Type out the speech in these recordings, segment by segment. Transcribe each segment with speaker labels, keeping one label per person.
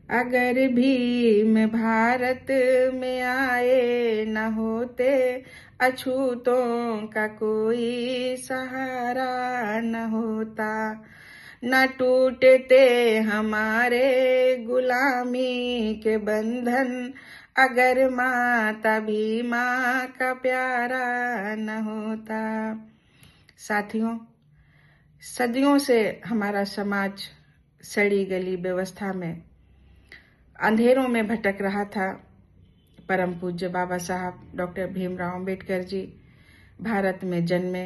Speaker 1: अगर भीम भारत में आए न होते, अछूतों का कोई सहारा न होता। न टूटते हमारे गुलामी के बंधन, अगर माता भीमा का प्यारा न होता। साथियों, सदियों से हमारा समाज सड़ी गली व्यवस्था में अंधेरों में भटक रहा था। परम पूज्य बाबा साहब डॉक्टर भीमराव अंबेडकर जी भारत में जन्मे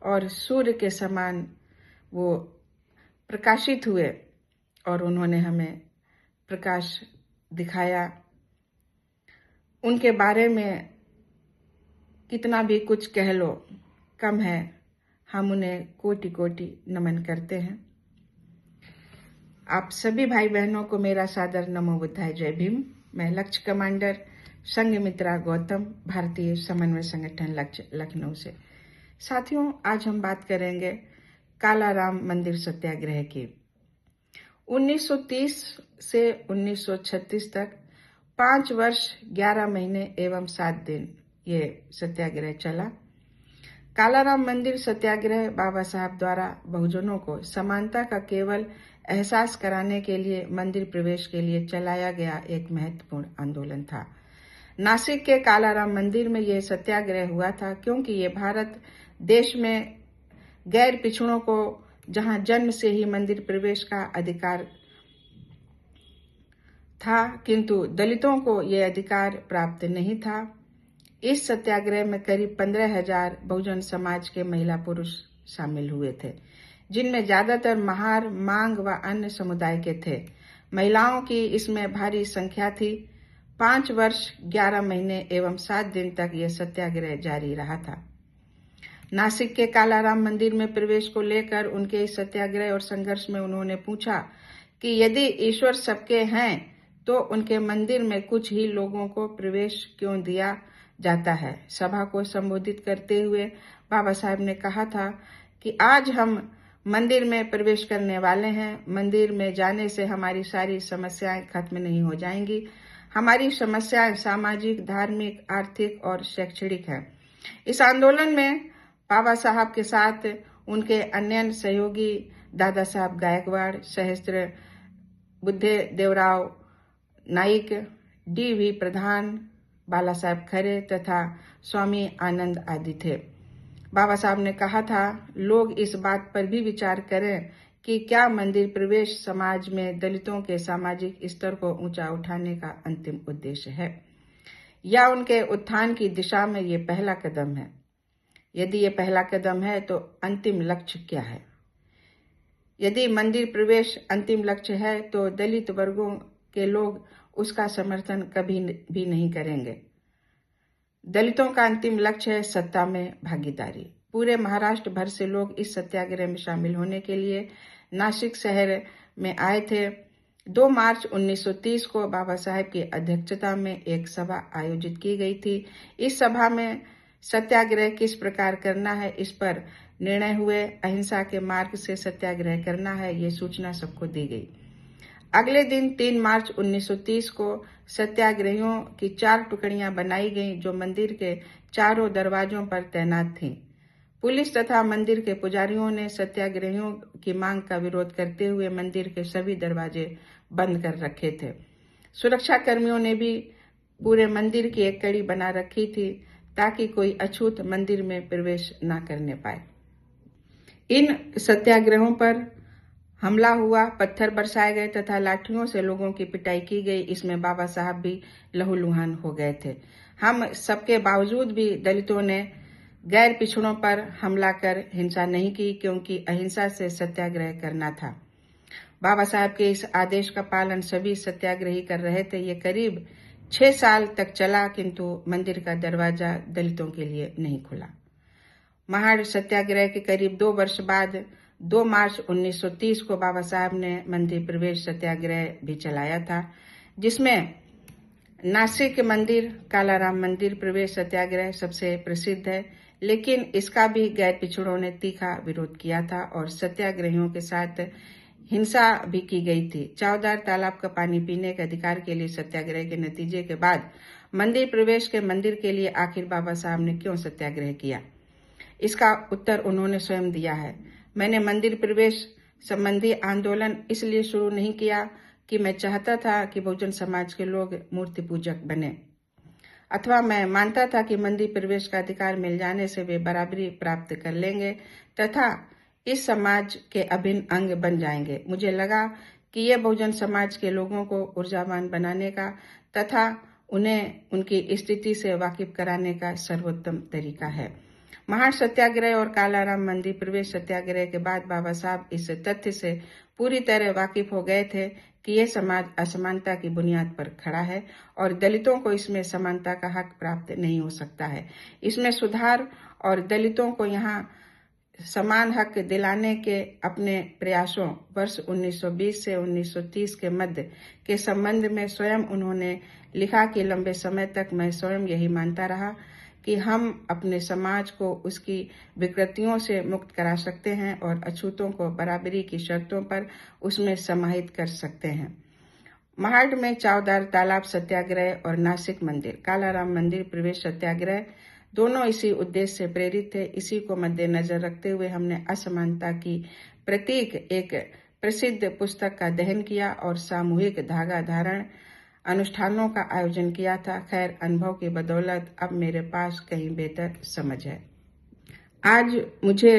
Speaker 1: और सूर्य के समान वो प्रकाशित हुए और उन्होंने हमें प्रकाश दिखाया। उनके बारे में कितना भी कुछ कह लो कम है। हम उन्हें कोटि कोटि नमन करते हैं। आप सभी भाई बहनों को मेरा सादर नमो बुद्धाय, जय भीम। मैं लक्ष्य कमांडर संघमित्रा गौतम, भारतीय समन्वय संगठन लक्ष्य, लखनऊ से। साथियों, आज हम बात करेंगे कालाराम मंदिर सत्याग्रह की। 1930 से 1936 तक 5 वर्ष 11 महीने एवं 7 दिन ये सत्याग्रह चला। कालाराम मंदिर सत्याग्रह बाबा साहब द्वारा बहुजनों को समानता का केवल एहसास कराने के लिए मंदिर प्रवेश के लिए चलाया गया एक महत्वपूर्ण आंदोलन था। नासिक के कालाराम मंदिर में यह सत्याग्रह हुआ था क्योंकि ये भारत देश में गैर पिछड़ों को जहां जन्म से ही मंदिर प्रवेश का अधिकार था, किंतु दलितों को यह अधिकार प्राप्त नहीं था। इस सत्याग्रह में करीब 15,000 बहुजन समाज के महिला पुरुष शामिल हुए थे, जिनमें ज्यादातर महार, मांग व अन्य समुदाय के थे। महिलाओं की इसमें भारी संख्या थी। 5 वर्ष 11 महीने एवं 7 दिन तक यह सत्याग्रह जारी रहा था। नासिक के कालाराम मंदिर में प्रवेश को लेकर उनके इस सत्याग्रह और संघर्ष में उन्होंने पूछा कि यदि ईश्वर सबके हैं तो उनके मंदिर में कुछ ही लोगों को प्रवेश क्यों दिया जाता है। सभा को संबोधित करते हुए बाबा साहब ने कहा था कि आज हम मंदिर में प्रवेश करने वाले हैं। मंदिर में जाने से हमारी सारी समस्याएं खत्म नहीं हो जाएंगी। हमारी समस्याएं सामाजिक, धार्मिक, आर्थिक और शैक्षणिक हैं। इस आंदोलन में बाबा साहब के साथ उनके अन्य सहयोगी दादा साहब गायकवाड़, सहस्त्र बुद्धे देवराव नाइक, डी.वी. प्रधान, बाला साहब खरे तथा स्वामी आनंद आदि थे। बाबा साहब ने कहा था, लोग इस बात पर भी विचार करें कि क्या मंदिर प्रवेश समाज में दलितों के सामाजिक स्तर को ऊंचा उठाने का अंतिम उद्देश्य है या उनके उत्थान की दिशा में ये पहला कदम है। यदि ये पहला कदम है तो अंतिम लक्ष्य क्या है। यदि मंदिर प्रवेश अंतिम लक्ष्य है तो दलित वर्गों के लोग उसका समर्थन कभी भी नहीं करेंगे। दलितों का अंतिम लक्ष्य है सत्ता में भागीदारी। पूरे महाराष्ट्र भर से लोग इस सत्याग्रह में शामिल होने के लिए नासिक शहर में आए थे। 2 मार्च 1930 को बाबा साहब की अध्यक्षता में एक सभा आयोजित की गई थी। इस सभा में सत्याग्रह किस प्रकार करना है इस पर निर्णय हुए। अहिंसा के मार्ग से सत्याग्रह करना है, ये सूचना सबको दी गई। अगले दिन 3 मार्च 1930 को सत्याग्रहियों की 4 टुकड़ियां बनाई गईं जो मंदिर के चारों दरवाजों पर तैनात थीं। पुलिस तथा मंदिर के पुजारियों ने सत्याग्रहियों की मांग का विरोध करते हुए मंदिर के सभी दरवाजे बंद कर रखे थे। सुरक्षा कर्मियों ने भी पूरे मंदिर की एक कड़ी बना रखी थी ताकि कोई अछूत मंदिर में प्रवेश न करने पाए। इन सत्याग्रहों पर हमला हुआ, पत्थर बरसाए गए तथा लाठियों से लोगों की पिटाई की गई। इसमें बाबा साहब भी लहूलुहान हो गए थे। हम सबके बावजूद भी दलितों ने गैर पिछड़ों पर हमला कर हिंसा नहीं की क्योंकि अहिंसा से सत्याग्रह करना था। बाबा साहब के इस आदेश का पालन सभी सत्याग्रही कर रहे थे। ये करीब 6 साल तक चला किंतु मंदिर का दरवाजा दलितों के लिए नहीं खुला। महाड़ सत्याग्रह के करीब 2 वर्ष बाद 2 मार्च 1930 को बाबा साहब ने मंदिर प्रवेश सत्याग्रह भी चलाया था, जिसमें नासिक मंदिर कालाराम मंदिर प्रवेश सत्याग्रह सबसे प्रसिद्ध है, लेकिन इसका भी गैर पिछड़ों ने तीखा विरोध किया था और सत्याग्रहियों के साथ हिंसा भी की गई थी। चावदार तालाब का पानी पीने के अधिकार के लिए सत्याग्रह के नतीजे के बाद मंदिर प्रवेश के मंदिर के लिए आखिर बाबा साहब ने क्यों सत्याग्रह किया, इसका उत्तर उन्होंने स्वयं दिया है। मैंने मंदिर प्रवेश संबंधी आंदोलन इसलिए शुरू नहीं किया कि मैं चाहता था कि बहुजन समाज के लोग मूर्ति पूजक बने, अथवा मैं मानता था कि मंदिर प्रवेश का अधिकार मिल जाने से वे बराबरी प्राप्त कर लेंगे तथा इस समाज के अभिन्न अंग बन जाएंगे। मुझे लगा कि यह बहुजन समाज के लोगों को ऊर्जावान बनाने का तथा उन्हें उनकी स्थिति से वाकिफ कराने का सर्वोत्तम तरीका है। महान सत्याग्रह और कालाराम मंदिर प्रवेश सत्याग्रह के बाद बाबा साहब इस तथ्य से पूरी तरह वाकिफ हो गए थे कि यह समाज असमानता की बुनियाद पर खड़ा है और दलितों को इसमें समानता का हक प्राप्त नहीं हो सकता है। इसमें सुधार और दलितों को यहाँ समान हक दिलाने के अपने प्रयासों वर्ष 1920 से 1930 के मध्य के संबंध में स्वयं उन्होंने लिखा कि लंबे समय तक मैं स्वयं यही मानता रहा कि हम अपने समाज को उसकी विकृतियों से मुक्त करा सकते हैं और अछूतों को बराबरी की शर्तों पर उसमें समाहित कर सकते हैं। महाड में चावदार तालाब सत्याग्रह और नासिक मंदिर कालाराम मंदिर प्रवेश सत्याग्रह दोनों इसी उद्देश्य से प्रेरित थे। इसी को मद्देनजर रखते हुए हमने असमानता की प्रतीक एक प्रसिद्ध पुस्तक का दहन किया और सामूहिक धागा धारण अनुष्ठानों का आयोजन किया था। खैर, अनुभव की बदौलत अब मेरे पास कहीं बेहतर समझ है। आज मुझे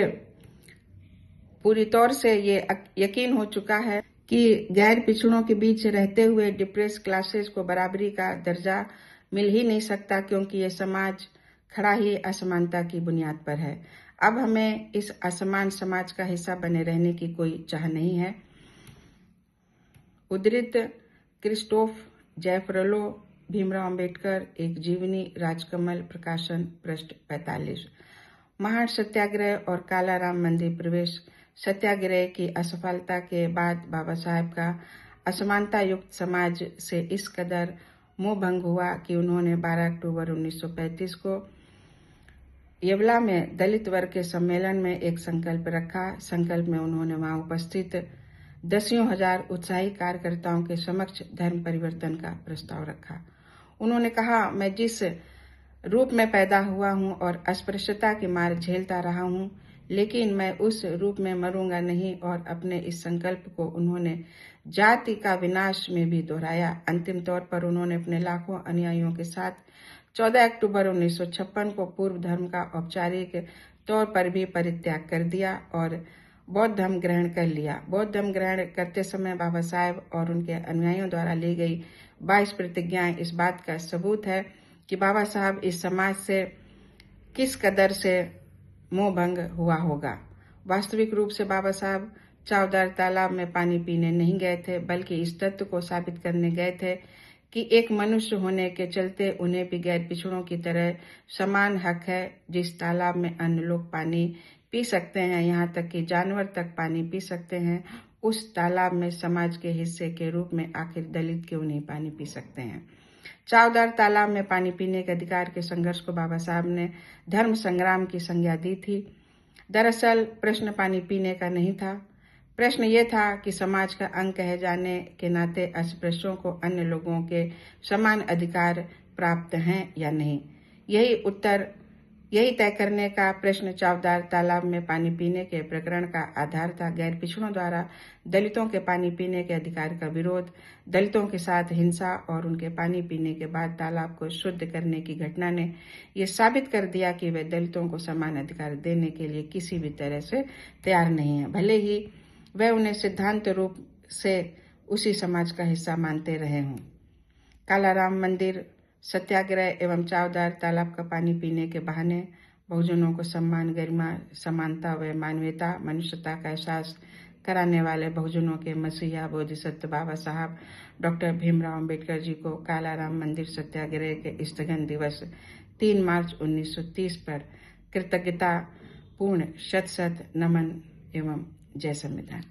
Speaker 1: पूरी तौर से ये यकीन हो चुका है कि गैर पिछड़ों के बीच रहते हुए डिप्रेस क्लासेस को बराबरी का दर्जा मिल ही नहीं सकता, क्योंकि ये समाज खड़ा ही असमानता की बुनियाद पर है। अब हमें इस असमान समाज का हिस्सा बने रहने की कोई चाह नहीं है। उद्धृत क्रिस्टोफ जयफ्रलो, भीमराव अंबेडकर, एक जीवनी, राजकमल, प्रकाशन, पृष्ठ 45। महान सत्याग्रह और कालाराम मंदिर प्रवेश सत्याग्रह की असफलता के बाद बाबा साहब का असमानता युक्त समाज से इस कदर मोह भंग हुआ कि उन्होंने 12 अक्टूबर 1935 को येवला में दलित वर्ग के सम्मेलन में एक संकल्प रखा। संकल्प में उन्होंने वहां उपस्थित दसियों हजार उत्साही कार्यकर्ताओं के समक्ष धर्म परिवर्तन का प्रस्ताव रखा। उन्होंने कहा, मैं जिस रूप में पैदा हुआ हूं और अस्पृश्यता की मार झेलता रहा हूं, लेकिन मैं उस रूप में मरूंगा नहीं। और अपने इस संकल्प को उन्होंने जाति का विनाश में भी दोहराया। अंतिम तौर पर उन्होंने अपने लाखों अनुयायियों के साथ 14 अक्टूबर 1956 को पूर्व धर्म का औपचारिक तौर पर भी परित्याग कर दिया और बौद्ध धर्म ग्रहण कर लिया। बौद्ध धर्म ग्रहण करते समय बाबा साहब और उनके अनुयायियों द्वारा ली गई 22 प्रतिज्ञाएं इस बात का सबूत है कि बाबा साहब इस समाज से किस कदर से मोह भंग हुआ होगा। वास्तविक रूप से बाबा साहब चावदार तालाब में पानी पीने नहीं गए थे, बल्कि इस तथ्य को साबित करने गए थे कि एक मनुष्य होने के चलते उन्हें भी गैर पिछड़ों की तरह समान हक है। जिस तालाब में अन्य लोग पानी पी सकते हैं, यहाँ तक कि जानवर तक पानी पी सकते हैं, उस तालाब में समाज के हिस्से के रूप में आखिर दलित क्यों नहीं पानी पी सकते हैं। चावदार तालाब में पानी पीने के अधिकार के संघर्ष को बाबा साहब ने धर्म संग्राम की संज्ञा दी थी। दरअसल प्रश्न पानी पीने का नहीं था, प्रश्न ये था कि समाज का अंग कहे जाने के नाते अस्पृश्यों को अन्य लोगों के समान अधिकार प्राप्त हैं या नहीं। यही तय करने का प्रश्न चावदार तालाब में पानी पीने के प्रकरण का आधार था। गैर पिछड़ों द्वारा दलितों के पानी पीने के अधिकार का विरोध, दलितों के साथ हिंसा और उनके पानी पीने के बाद तालाब को शुद्ध करने की घटना ने यह साबित कर दिया कि वे दलितों को समान अधिकार देने के लिए किसी भी तरह से तैयार नहीं है, भले ही वे उन्हें सिद्धांत रूप से उसी समाज का हिस्सा मानते रहे हों। कालाराम मंदिर सत्याग्रह एवं चावदार तालाब का पानी पीने के बहाने बहुजनों को सम्मान, गरिमा, समानता व मानवीयता, मनुष्यता का एहसास कराने वाले बहुजनों के मसीहा बोधिसत्व बाबा साहब डॉक्टर भीमराव अंबेडकर जी को कालाराम मंदिर सत्याग्रह के स्थगन दिवस 3 मार्च 1930 पर कृतज्ञता पूर्ण शत शत नमन एवं जय संविधान।